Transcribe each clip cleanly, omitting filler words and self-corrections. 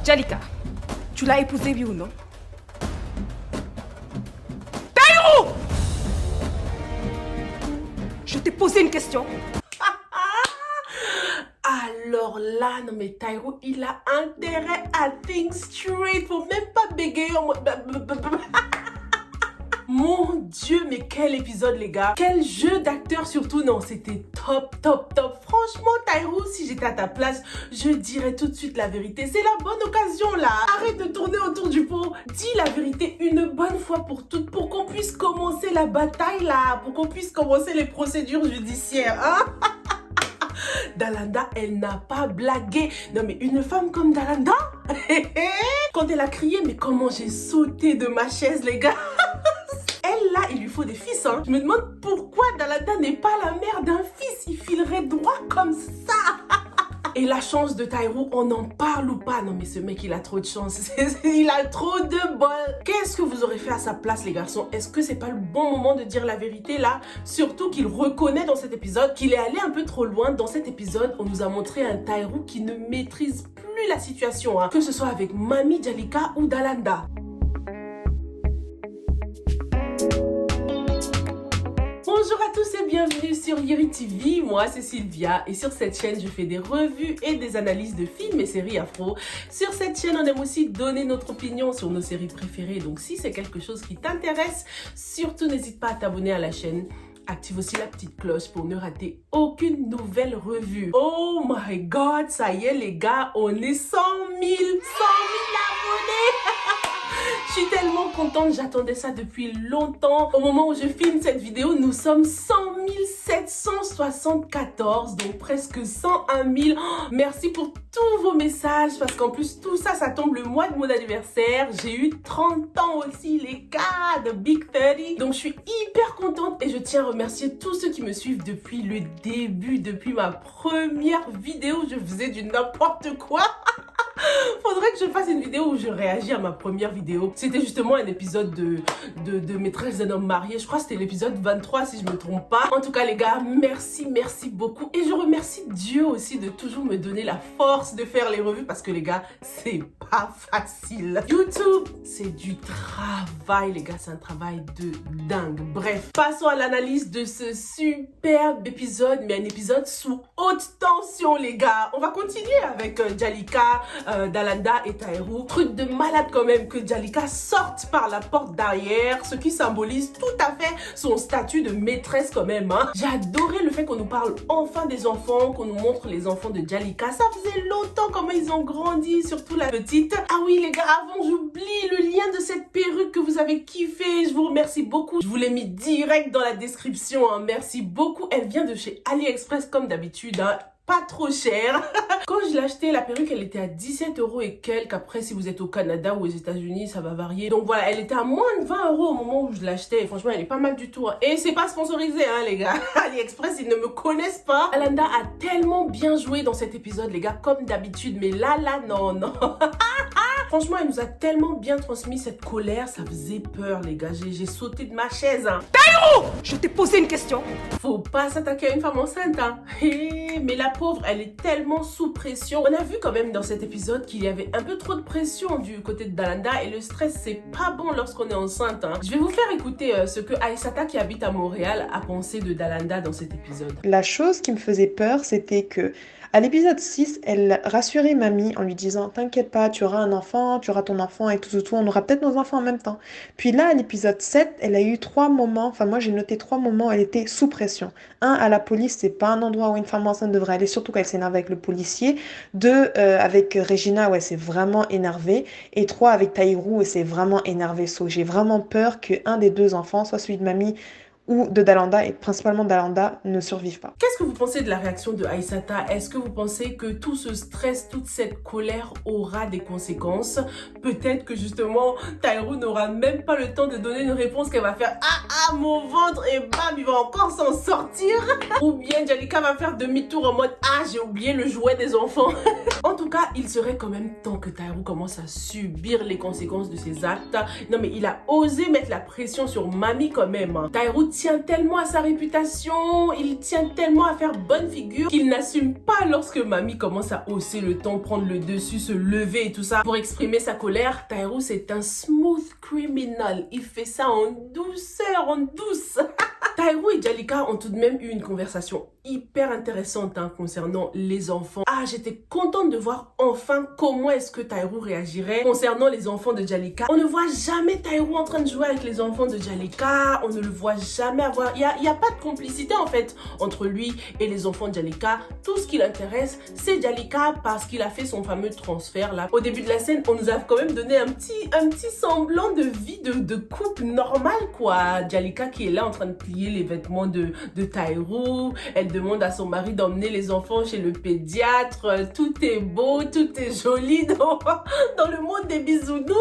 Jalika, tu l'as épousé, oui ou non? Taïrou! Je t'ai posé une question. Alors là, non mais Taïrou, il a intérêt à think straight. Faut même pas bégayer en mode... Mon Dieu, mais quel épisode les gars. Quel jeu d'acteur surtout. Non, c'était top, top, top. Franchement, Taïrou, si j'étais à ta place, je dirais tout de suite la vérité. C'est la bonne occasion là. Arrête de tourner autour du pot. Dis la vérité une bonne fois pour toutes pour qu'on puisse commencer la bataille là. Pour qu'on puisse commencer les procédures judiciaires. Hein? Dalanda, elle n'a pas blagué. Non mais une femme comme Dalanda, quand elle a crié, mais comment j'ai sauté de ma chaise les gars. Elle là, il lui faut des fils hein. Je me demande pourquoi Dalanda n'est pas la mère d'un fils. Il filerait droit comme ça. Et la chance de Taïrou, on en parle ou pas? Non mais ce mec, il a trop de chance. Il a trop de bol. Qu'est-ce que vous aurez fait à sa place les garçons? Est-ce que c'est pas le bon moment de dire la vérité là? Surtout qu'il reconnaît dans cet épisode qu'il est allé un peu trop loin. Dans cet épisode, on nous a montré un Taïrou qui ne maîtrise plus la situation hein. Que ce soit avec Mamie Jalika ou Dalanda. Bonjour à tous et bienvenue sur Yeri TV, moi c'est Sylvia et sur cette chaîne je fais des revues et des analyses de films et séries afro. Sur cette chaîne on aime aussi donner notre opinion sur nos séries préférées, donc si c'est quelque chose qui t'intéresse, surtout n'hésite pas à t'abonner à la chaîne. Active aussi la petite cloche pour ne rater aucune nouvelle revue. Oh my god, ça y est les gars, on est 100 000 abonnés. Je suis tellement contente, j'attendais ça depuis longtemps. Au moment où je filme cette vidéo, nous sommes 100 774, donc presque 101 000. Oh, merci pour tous vos messages, parce qu'en plus tout ça, ça tombe le mois de mon anniversaire. J'ai eu 30 ans aussi, les gars, de Big 30. Donc je suis hyper contente et je tiens à remercier tous ceux qui me suivent depuis le début, depuis ma première vidéo. Je faisais du n'importe quoi. Faudrait que je fasse une vidéo où je réagis à ma première vidéo. C'était justement un épisode de Maîtresse d'un homme marié. Je crois que c'était l'épisode 23 si je me trompe pas. En tout cas les gars, merci beaucoup. Et je remercie Dieu aussi de toujours me donner la force de faire les revues parce que les gars, c'est pas facile. YouTube, c'est du travail les gars, c'est un travail de dingue. Bref, passons à l'analyse de ce superbe épisode, mais un épisode sous haute tension les gars. On va continuer avec Jalika, Dalanda et Taïrou. Truc de malade quand même que Jalika sorte par la porte d'arrière, ce qui symbolise tout à fait son statut de maîtresse quand même hein. J'ai adoré le fait qu'on nous parle enfin des enfants, qu'on nous montre les enfants de Jalika. Ça faisait longtemps comment ils ont grandi, surtout la petite. Ah oui les gars, avant j'oublie le lien de cette perruque que vous avez kiffé. Je vous remercie beaucoup. Je vous l'ai mis direct dans la description hein. Merci beaucoup. Elle vient de chez AliExpress comme d'habitude hein. Pas trop cher. Quand je l'ai acheté, la perruque, elle était à 17 € et quelques. Après, si vous êtes au Canada ou aux États-Unis, ça va varier. Donc voilà, elle était à moins de 20 € au moment où je l'achetais. Franchement, elle est pas mal du tout. Hein. Et c'est pas sponsorisé, hein, les gars. AliExpress, ils ne me connaissent pas. Dalanda a tellement bien joué dans cet épisode, les gars, comme d'habitude. Mais là, non. Franchement, elle nous a tellement bien transmis cette colère. Ça faisait peur, les gars. J'ai sauté de ma chaise. Hein. Taïrou! Je t'ai posé une question. Faut pas s'attaquer à une femme enceinte, hein. Mais la pauvre, elle est tellement sous pression. On a vu quand même dans cet épisode qu'il y avait un peu trop de pression du côté de Dalanda et le stress, c'est pas bon lorsqu'on est enceinte, hein. Je vais vous faire écouter ce que Aïssata, qui habite à Montréal, a pensé de Dalanda dans cet épisode. La chose qui me faisait peur, c'était que à l'épisode 6, elle rassurait Mamie en lui disant « T'inquiète pas, tu auras un enfant, tu auras ton enfant et tout, on aura peut-être nos enfants en même temps. » Puis là, à l'épisode 7, elle a eu 3 moments, enfin moi j'ai noté 3 moments où elle était sous pression. 1, à la police, c'est pas un endroit où une femme enceinte devrait aller, surtout quand elle s'énerve avec le policier. 2, avec Regina, où elle s'est vraiment énervée. Et 3, avec Taïrou, où elle s'est vraiment énervée. So, j'ai vraiment peur qu'un des 2 enfants, soit celui de Mamie ou de Dalanda, et principalement Dalanda, ne survivent pas. Qu'est-ce que vous pensez de la réaction de Aïssata? Est-ce que vous pensez que tout ce stress, toute cette colère aura des conséquences? Peut-être que justement, Taïrou n'aura même pas le temps de donner une réponse, qu'elle va faire « Ah, mon ventre » et bam, il va encore s'en sortir. Ou bien Jalika va faire demi-tour en mode « Ah, j'ai oublié le jouet des enfants ». En tout cas, il serait quand même temps que Taïrou commence à subir les conséquences de ses actes. Non mais il a osé mettre la pression sur Mamie quand même. Taïrou tient tellement à sa réputation, il tient tellement à faire bonne figure qu'il n'assume pas lorsque mamie commence à hausser le ton, prendre le dessus, se lever et tout ça pour exprimer sa colère. Taïrou, c'est un smooth criminal. Il fait ça en douceur, en douce. Taïrou et Djalika ont tout de même eu une conversation hyper intéressante concernant les enfants. Ah, j'étais contente de voir enfin comment est-ce que Taïrou réagirait concernant les enfants de Djalika. On ne voit jamais Taïrou en train de jouer avec les enfants de Djalika. On ne le voit jamais avoir... Il y a pas de complicité en fait entre lui et les enfants de Djalika. Tout ce qui l'intéresse, c'est Djalika parce qu'il a fait son fameux transfert là. Au début de la scène, on nous a quand même donné un petit semblant de vie de couple normal quoi. Djalika qui est là en train de plier les vêtements de Taïrou. Elle demande à son mari d'emmener les enfants chez le pédiatre. Tout est beau, tout est joli dans le monde des bisounours.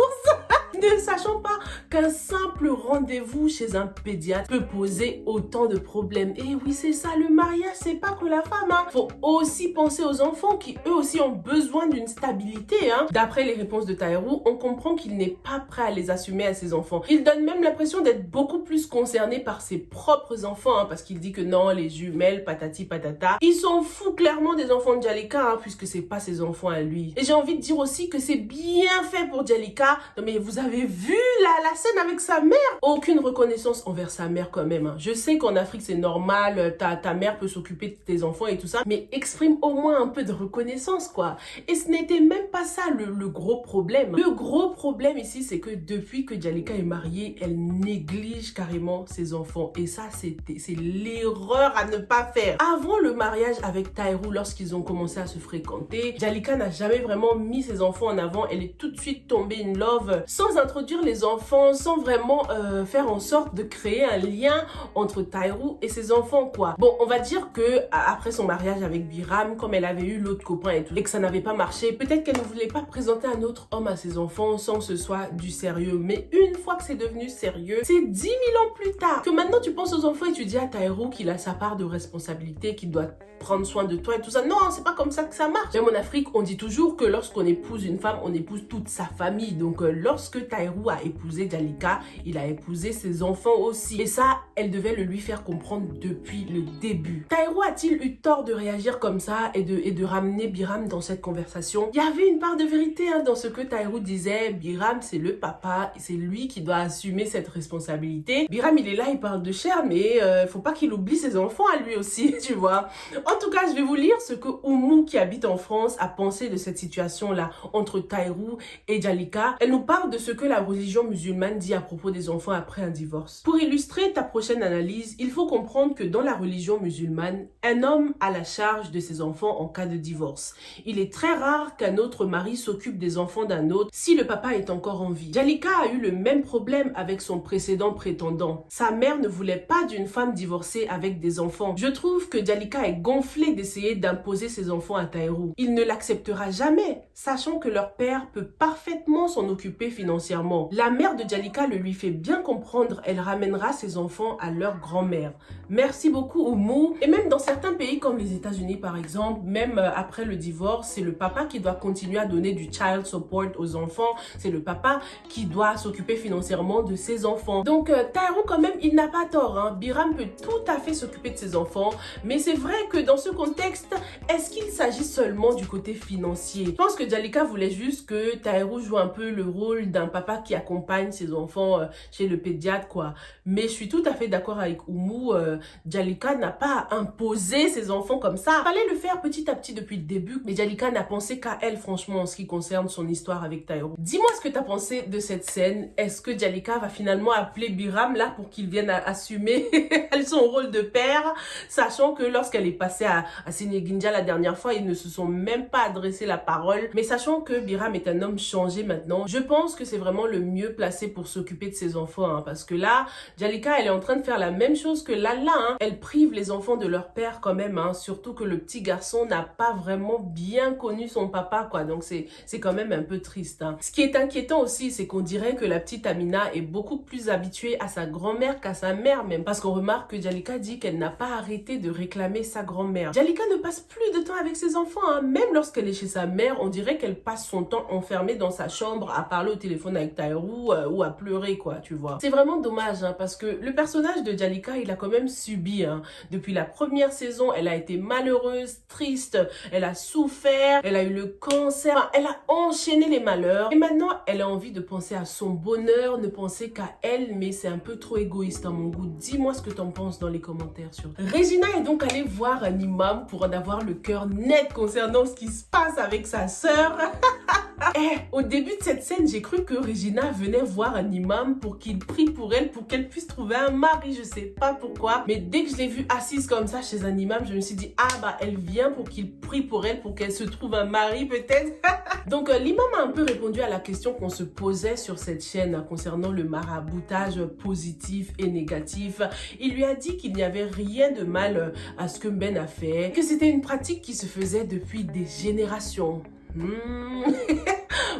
Ne sachant pas qu'un simple rendez-vous chez un pédiatre peut poser autant de problèmes. Et oui, c'est ça, le mariage, c'est pas que la femme. Faut aussi penser aux enfants qui, eux aussi, ont besoin d'une stabilité. D'après les réponses de Taïrou, on comprend qu'il n'est pas prêt à les assumer à ses enfants. Il donne même l'impression d'être beaucoup plus concerné par ses propres enfants, parce qu'il dit que non, les jumelles, patati patata. Il s'en fout clairement des enfants de Djalika, puisque c'est pas ses enfants à lui. Et j'ai envie de dire aussi que c'est bien fait pour Djalika. Non mais vous avez vu la scène avec sa mère? Aucune reconnaissance envers sa mère quand même. Je sais qu'en Afrique c'est normal, ta mère peut s'occuper de tes enfants et tout ça, mais exprime au moins un peu de reconnaissance quoi. Et ce n'était même pas ça le gros problème. Le gros problème ici c'est que depuis que Djalika est mariée, elle néglige carrément ses enfants. Et ça c'est l'erreur à ne pas faire. Avant le mariage avec Taïrou, lorsqu'ils ont commencé à se fréquenter, Djalika n'a jamais vraiment mis ses enfants en avant. Elle est tout de suite tombée in love sans introduire les enfants, sans vraiment faire en sorte de créer un lien entre Taïrou et ses enfants quoi. Bon, on va dire que après son mariage avec Biram, comme elle avait eu l'autre copain et tout, et que ça n'avait pas marché, peut-être qu'elle ne voulait pas présenter un autre homme à ses enfants sans que ce soit du sérieux. Mais une fois que c'est devenu sérieux, c'est 10 000 ans plus tard que maintenant tu penses aux enfants et tu dis à Taïrou qu'il a sa part de responsabilité, qu'il doit prendre soin de toi et tout ça. Non, c'est pas comme ça que ça marche. Même en Afrique, on dit toujours que lorsqu'on épouse une femme, on épouse toute sa famille. Donc lorsque Taïrou a épousé Djalika, il a épousé ses enfants aussi. Et ça, elle devait le lui faire comprendre depuis le début. Taïrou a-t-il eu tort de réagir comme ça et de ramener Biram dans cette conversation? Il y avait une part de vérité dans ce que Taïrou disait. Biram, c'est le papa, c'est lui qui doit assumer cette responsabilité. Biram, il est là, il parle de chair, mais faut pas qu'il oublie ses enfants à lui aussi, tu vois. En tout cas, je vais vous lire ce que Oumou, qui habite en France, a pensé de cette situation-là entre Taïrou et Djalika. Elle nous parle de ce que la religion musulmane dit à propos des enfants après un divorce. Pour illustrer ta prochaine analyse, il faut comprendre que dans la religion musulmane, un homme a la charge de ses enfants en cas de divorce. Il est très rare qu'un autre mari s'occupe des enfants d'un autre si le papa est encore en vie. Djalika a eu le même problème avec son précédent prétendant. Sa mère ne voulait pas d'une femme divorcée avec des enfants. Je trouve que Djalika est gonflé d'essayer d'imposer ses enfants à Taïrou. Il ne l'acceptera jamais, sachant que leur père peut parfaitement s'en occuper financièrement. La mère de Djalika le lui fait bien comprendre, elle ramènera ses enfants à leur grand-mère. Merci beaucoup Oumou. Et même dans certains pays comme les États-Unis par exemple, même après le divorce, c'est le papa qui doit continuer à donner du child support aux enfants. C'est le papa qui doit s'occuper financièrement de ses enfants. Donc Taïrou quand même, il n'a pas tort. Biram peut tout à fait s'occuper de ses enfants, mais c'est vrai que dans ce contexte, est-ce qu'il s'agit seulement du côté financier? Je pense que Djalika voulait juste que Taïrou joue un peu le rôle d'un papa qui accompagne ses enfants chez le pédiatre quoi. Mais je suis tout à fait d'accord avec Oumou, Djalika n'a pas imposé ses enfants comme ça. Fallait le faire petit à petit depuis le début, mais Djalika n'a pensé qu'à elle franchement en ce qui concerne son histoire avec Taïrou. Dis-moi ce que tu as pensé de cette scène. Est-ce que Djalika va finalement appeler Biram là pour qu'il vienne assumer son rôle de père, sachant que lorsqu'elle est passée à Sénégindia la dernière fois, ils ne se sont même pas adressé la parole. Mais sachant que Biram est un homme changé maintenant, je pense que c'est vraiment le mieux placé pour s'occuper de ses enfants. Parce que là, Djalika, elle est en train de faire la même chose que Lala. Elle prive les enfants de leur père quand même. Surtout que le petit garçon n'a pas vraiment bien connu son papa quoi. Donc c'est quand même un peu triste. Ce qui est inquiétant aussi, c'est qu'on dirait que la petite Amina est beaucoup plus habituée à sa grand-mère qu'à sa mère même. Parce qu'on remarque que Djalika dit qu'elle n'a pas arrêté de réclamer sa grand-mère. grand-mère. Jalika ne passe plus de temps avec ses enfants, hein. Même lorsqu'elle est chez sa mère, on dirait qu'elle passe son temps enfermée dans sa chambre à parler au téléphone avec Taïrou ou à pleurer, quoi, tu vois. C'est vraiment dommage, hein, parce que le personnage de Jalika, il a quand même subi, hein. Depuis la première saison, elle a été malheureuse, triste, elle a souffert, elle a eu le cancer, enfin, elle a enchaîné les malheurs. Et maintenant, elle a envie de penser à son bonheur, ne penser qu'à elle, mais c'est un peu trop égoïste à mon goût. Dis-moi ce que t'en penses dans les commentaires sur. Regina est donc allée voir un imam pour en avoir le cœur net concernant ce qui se passe avec sa sœur. Au début de cette scène, j'ai cru que Regina venait voir un imam pour qu'il prie pour elle, pour qu'elle puisse trouver un mari, je sais pas pourquoi. Mais dès que je l'ai vue assise comme ça chez un imam, je me suis dit, ah bah elle vient pour qu'il prie pour elle, pour qu'elle se trouve un mari peut-être. Donc l'imam a un peu répondu à la question qu'on se posait sur cette chaîne, hein, concernant le maraboutage positif et négatif. Il lui a dit qu'il n'y avait rien de mal à ce que Ben a fait, que c'était une pratique qui se faisait depuis des générations.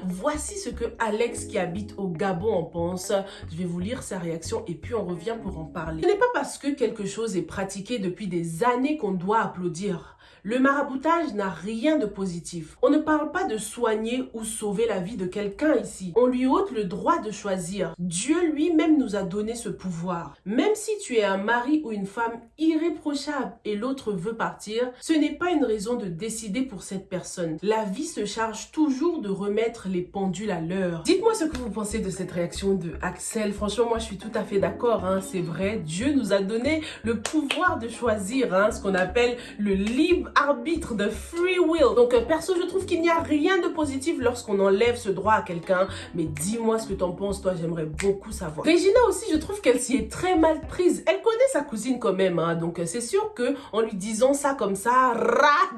Voici ce que Alex qui habite au Gabon en pense. Je vais vous lire sa réaction et puis on revient pour en parler. Ce n'est pas parce que quelque chose est pratiqué depuis des années qu'on doit applaudir. Le maraboutage n'a rien de positif. On ne parle pas de soigner ou sauver la vie de quelqu'un ici. On lui ôte le droit de choisir. Dieu lui-même nous a donné ce pouvoir. Même si tu es un mari ou une femme irréprochable et l'autre veut partir, ce n'est pas une raison de décider pour cette personne. La vie se charge toujours de remettre les pendules à l'heure. Dites-moi ce que vous pensez de cette réaction de Axel. Franchement, moi je suis tout à fait d'accord, hein. C'est vrai, Dieu nous a donné le pouvoir de choisir, hein, ce qu'on appelle le libre arbitre, de free will. Donc perso, je trouve qu'il n'y a rien de positif lorsqu'on enlève ce droit à quelqu'un. Mais dis-moi ce que t'en penses, toi, j'aimerais beaucoup savoir. Regina aussi, je trouve qu'elle s'y est très mal prise. Elle connaît sa cousine quand même, hein, donc c'est sûr que en lui disant ça comme ça,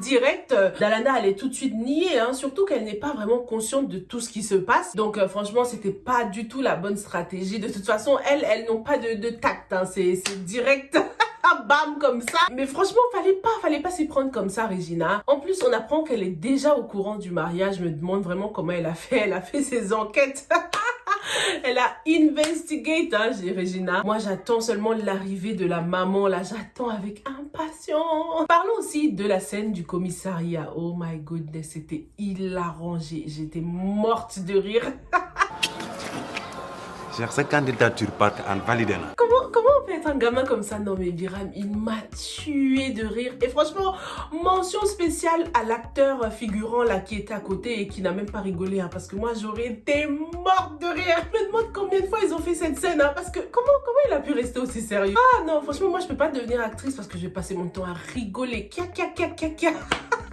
direct, Dalana allait tout de suite nier, hein, surtout qu'elle n'est pas vraiment consciente de tout ce qui se passe. Donc franchement, c'était pas du tout la bonne stratégie. De toute façon, elles n'ont pas de tact, hein, c'est direct. Bam, comme ça. Mais franchement, fallait pas s'y prendre comme ça, Regina. En plus, on apprend qu'elle est déjà au courant du mariage. Je me demande vraiment comment elle a fait. Elle a fait ses enquêtes. Elle a investigate, hein, Regina. Moi, j'attends seulement l'arrivée de la maman, là. J'attends avec impatience. Parlons aussi de la scène du commissariat. Oh my goodness, c'était hilarant. J'étais morte de rire. Cette candidature part en validant. Comment on peut être un gamin comme ça? Non mais Biram, il m'a tué de rire. Et franchement, mention spéciale à l'acteur figurant là qui était à côté et qui n'a même pas rigolé, hein, parce que moi j'aurais été morte de rire. Je me demande combien de fois ils ont fait cette scène, hein, parce que comment il a pu rester aussi sérieux? Ah non, franchement, moi je peux pas devenir actrice parce que je vais passer mon temps à rigoler.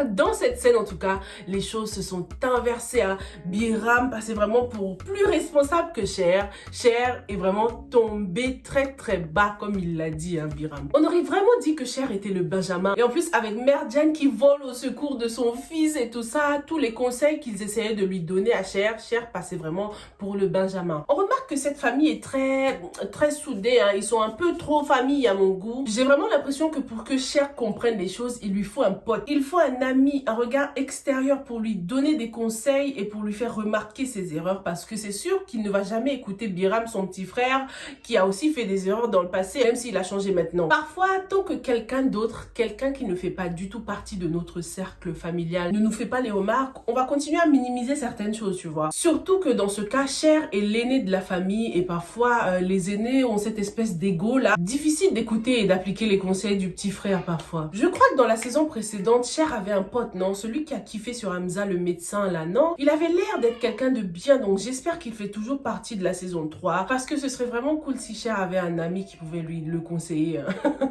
Dans cette scène, en tout cas, les choses se sont inversées, hein. Biram passait vraiment pour plus responsable que Cher. Cher est vraiment tombé très très bas, comme il l'a dit, hein, Biram. On aurait vraiment dit que Cher était le Benjamin. Et en plus, avec Merdiane qui vole au secours de son fils et tout ça, tous les conseils qu'ils essayaient de lui donner à Cher, Cher passait vraiment pour le Benjamin. On remarque que cette famille est très soudée, hein. Ils sont un peu trop famille à mon goût. J'ai vraiment l'impression que pour que Cher comprenne les choses, il lui faut un pote. Il faut un ami, un regard extérieur pour lui donner des conseils et pour lui faire remarquer ses erreurs, parce que c'est sûr qu'il ne va jamais écouter Biram, son petit frère, qui a aussi fait des erreurs dans le passé, même s'il a changé maintenant. Parfois, tant que quelqu'un d'autre, quelqu'un qui ne fait pas du tout partie de notre cercle familial, ne nous fait pas les remarques, on va continuer à minimiser certaines choses, tu vois. Surtout que dans ce cas, Cher est l'aîné de la famille et parfois, les aînés ont cette espèce d'ego là. Difficile d'écouter et d'appliquer les conseils du petit frère parfois. Je crois que dans la saison précédente, Cher avait un pote, non? Celui qui a kiffé sur Hamza, le médecin là, non? Il avait l'air d'être quelqu'un de bien, donc j'espère qu'il fait toujours partie de la saison 3, parce que ce serait vraiment cool si Cher avait un ami qui pouvait lui le conseiller.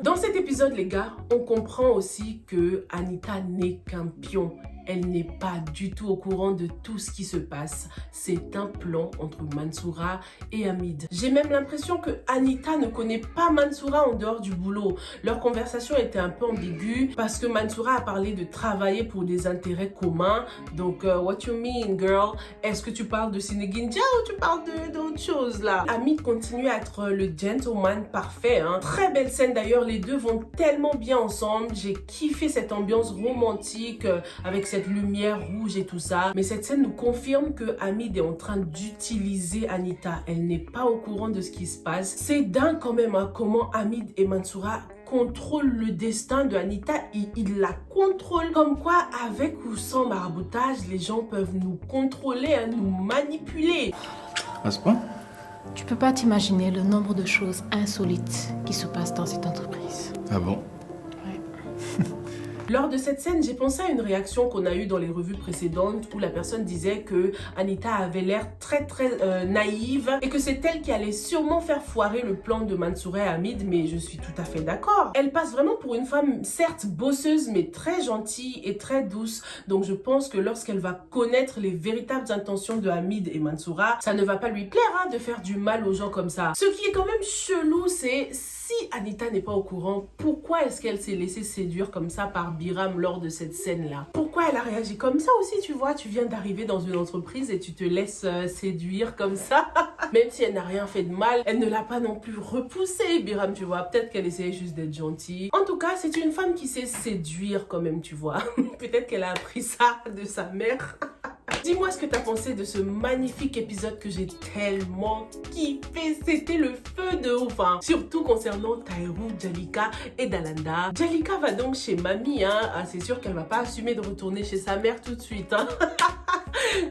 Dans cet épisode, les gars, on comprend aussi que Anita n'est qu'un pion. Elle n'est pas du tout au courant de tout ce qui se passe. C'est un plan entre Mansoura et Hamid. J'ai même l'impression que Anita ne connaît pas Mansoura en dehors du boulot. Leur conversation était un peu ambiguë parce que Mansoura a parlé de travailler pour des intérêts communs. Donc, what you mean, girl? Est-ce que tu parles de Sénéguinja ou tu parles d'autre chose là? Hamid continue à être le gentleman parfait, hein. Très belle scène d'ailleurs, les deux vont tellement bien ensemble. J'ai kiffé cette ambiance romantique avec cette lumière rouge et tout ça. Mais cette scène nous confirme que Hamid est en train d'utiliser Anita. Elle n'est pas au courant de ce qui se passe. C'est dingue quand même, hein, comment Hamid et Mansoura contrôle le destin de Anita, il la contrôle. Comme quoi, avec ou sans maraboutage, les gens peuvent nous contrôler, hein, nous manipuler. À ce point? Tu peux pas t'imaginer le nombre de choses insolites qui se passent dans cette entreprise. Ah bon? Lors de cette scène, j'ai pensé à une réaction qu'on a eue dans les revues précédentes où la personne disait que Anita avait l'air très naïve et que c'est elle qui allait sûrement faire foirer le plan de Mansoura et Hamid, mais je suis tout à fait d'accord. Elle passe vraiment pour une femme certes bosseuse mais très gentille et très douce, donc je pense que lorsqu'elle va connaître les véritables intentions de Hamid et Mansoura, ça ne va pas lui plaire hein, de faire du mal aux gens comme ça. Ce qui est quand même chelou, c'est si Anita n'est pas au courant, pourquoi est-ce qu'elle s'est laissée séduire comme ça par Biram lors de cette scène-là? Pourquoi elle a réagi comme ça aussi, tu vois? Tu viens d'arriver dans une entreprise et tu te laisses séduire comme ça. Même si elle n'a rien fait de mal, elle ne l'a pas non plus repoussé, Biram, tu vois. Peut-être qu'elle essayait juste d'être gentille. En tout cas, c'est une femme qui sait séduire quand même, tu vois. Peut-être qu'elle a appris ça de sa mère. Dis-moi ce que t'as pensé de ce magnifique épisode que j'ai tellement kiffé. C'était le feu de ouf, hein. Surtout concernant Tahirou, Jalika et Dalanda. Jalika va donc chez mamie, hein. Ah, c'est sûr qu'elle va pas assumer de retourner chez sa mère tout de suite, hein.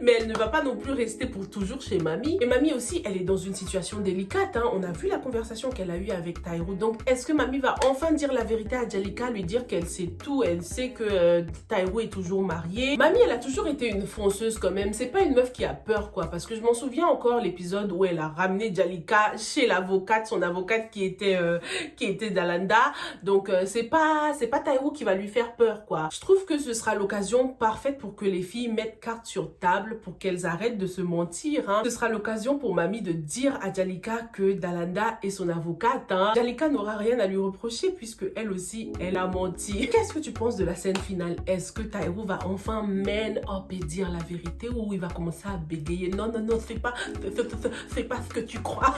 Mais elle ne va pas non plus rester pour toujours chez mamie. Et mamie aussi, elle est dans une situation délicate, hein. On a vu la conversation qu'elle a eue avec Tahirou. Donc, est-ce que mamie va enfin dire la vérité à Jalika, lui dire qu'elle sait tout? Elle sait que Tahirou est toujours marié. Mamie, elle a toujours été une fonceuse quand même. C'est pas une meuf qui a peur, quoi. Parce que je m'en souviens encore l'épisode où elle a ramené Jalika chez l'avocate, son avocate qui était Dalanda. Donc, c'est pas Tahirou qui va lui faire peur, quoi. Je trouve que ce sera l'occasion parfaite pour que les filles mettent carte sur table, pour qu'elles arrêtent de se mentir, hein. Ce sera l'occasion pour mamie de dire à Jalika que Dalanda est son avocate, hein. Jalika n'aura rien à lui reprocher puisque elle aussi, elle a menti. Qu'est-ce que tu penses de la scène finale? Est-ce que Tahirou va enfin man up et dire la vérité ou il va commencer à bégayer? Non, non, non, c'est pas ce que tu crois.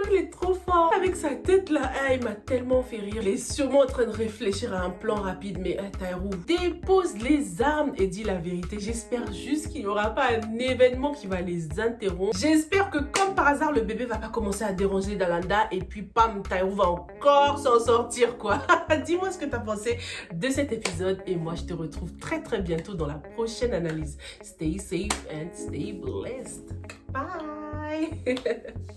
Il est trop fort. Avec sa tête là, il m'a tellement fait rire. Il est sûrement en train de réfléchir à un plan rapide. Mais Tahirou, dépose les armes et dis la vérité. J'espère juste qu'il n'y aura pas un événement qui va les interrompre. J'espère que comme par hasard, le bébé va pas commencer à déranger Dalanda. Et puis pam, Tahirou va encore s'en sortir, quoi. Dis-moi ce que tu as pensé de cet épisode. Et moi, je te retrouve très très bientôt dans la prochaine analyse. Stay safe and stay blessed. Bye.